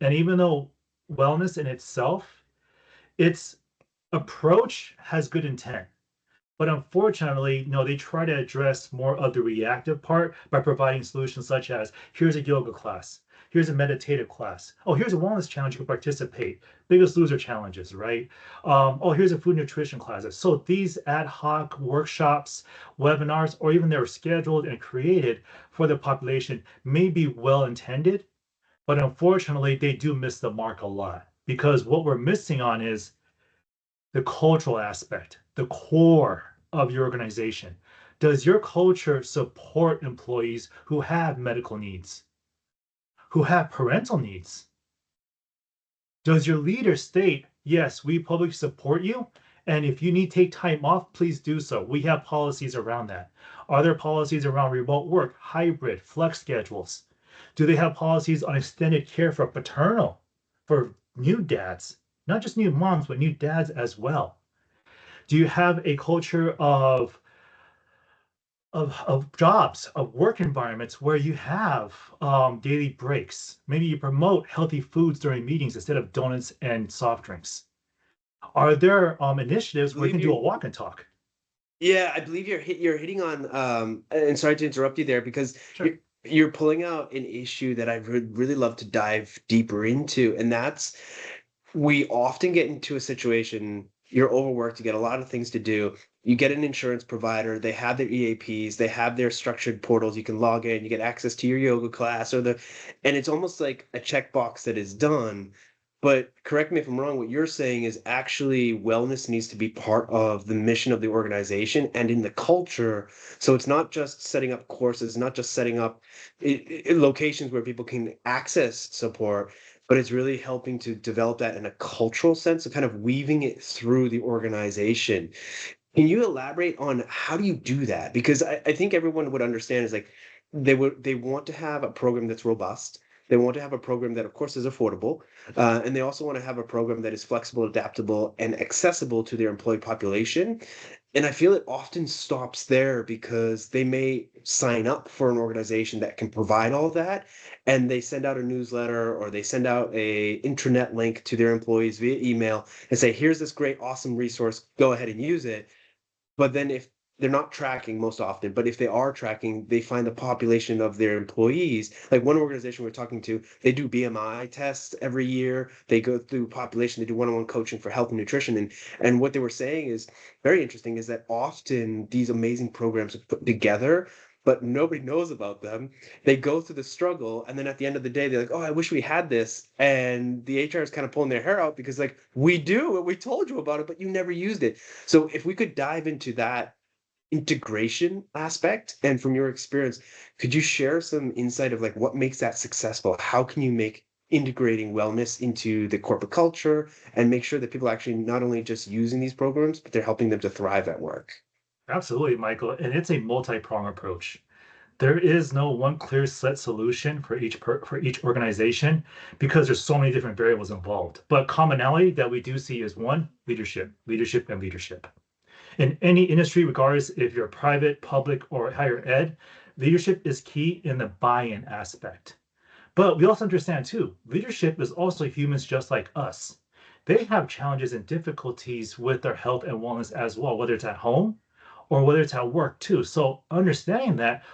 And even though wellness in itself, its approach has good intent. But unfortunately, they try to address more of the reactive part by providing solutions such as here's a yoga class, here's a meditative class, oh, here's a wellness challenge you can participate, biggest loser challenges, right? Oh, here's a food nutrition classes. So these ad hoc workshops, webinars, or even they're scheduled and created for the population may be well intended, but unfortunately, they do miss the mark a lot because what we're missing on is the cultural aspect, the core of your organization. Does your culture support employees who have medical needs, who have parental needs? Does your leader state, yes, we publicly support you, and if you need to take time off, please do so. We have policies around that. Are there policies around remote work, hybrid, flex schedules? Do they have policies on extended care for paternal, for new dads, not just new moms, but new dads as well? Do you have a culture of jobs, of work environments where you have daily breaks? Maybe you promote healthy foods during meetings instead of donuts and soft drinks. Are there I initiatives where you believe can do you're a walk and talk? Yeah, I believe you're hitting on, and sorry to interrupt you there because Sure. you're pulling out an issue that I would really love to dive deeper into, and that's we often get into a situation, you're overworked, you get a lot of things to do. You get an insurance provider, they have their EAPs, they have their structured portals, you can log in, you get access to your yoga class and it's almost like a checkbox that is done. But correct me if I'm wrong, what you're saying is actually wellness needs to be part of the mission of the organization and in the culture. So it's not just setting up courses, not just setting up locations where people can access support, but it's really helping to develop that in a cultural sense, of kind of weaving it through the organization. Can you elaborate on how do you do that? Because I think everyone would understand is like they want to have a program that's robust. They want to have a program that, of course, is affordable, and they also want to have a program that is flexible, adaptable, and accessible to their employee population. And I feel it often stops there because they may sign up for an organization that can provide all that, and they send out a newsletter or they send out a intranet link to their employees via email and say, "Here's this great, awesome resource. Go ahead and use it." But then if they're not tracking most often, but if they are tracking, they find the population of their employees. Like one organization we're talking to, they do BMI tests every year. They go through population, they do one-on-one coaching for health and nutrition. And what they were saying is very interesting is that often these amazing programs are put together, but nobody knows about them. They go through the struggle, and then at the end of the day, they're like, "Oh, I wish we had this." And the HR is kind of pulling their hair out because, like, we do, and we told you about it, but you never used it. So if we could dive into that integration aspect, and from your experience, could you share some insight of like what makes that successful? How can you make integrating wellness into the corporate culture and make sure that people are actually not only just using these programs, but they're helping them to thrive at work? Absolutely, Michael. And it's a multi-pronged approach. There is no one clear set solution for for each organization because there's so many different variables involved. But commonality that we do see is one, leadership, leadership, and leadership. In any industry, regardless if you're private, public, or higher ed, leadership is key in the buy-in aspect. But we also understand too, leadership is also humans just like us. They have challenges and difficulties with their health and wellness as well, whether it's at home or whether it's at work too. So understanding that,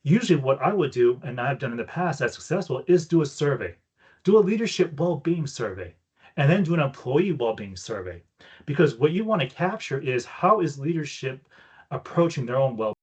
usually what I would do, and I've done in the past that's successful, is do a survey. Do a leadership well-being survey, and then do an employee well-being survey. Because what you want to capture is how is leadership approaching their own well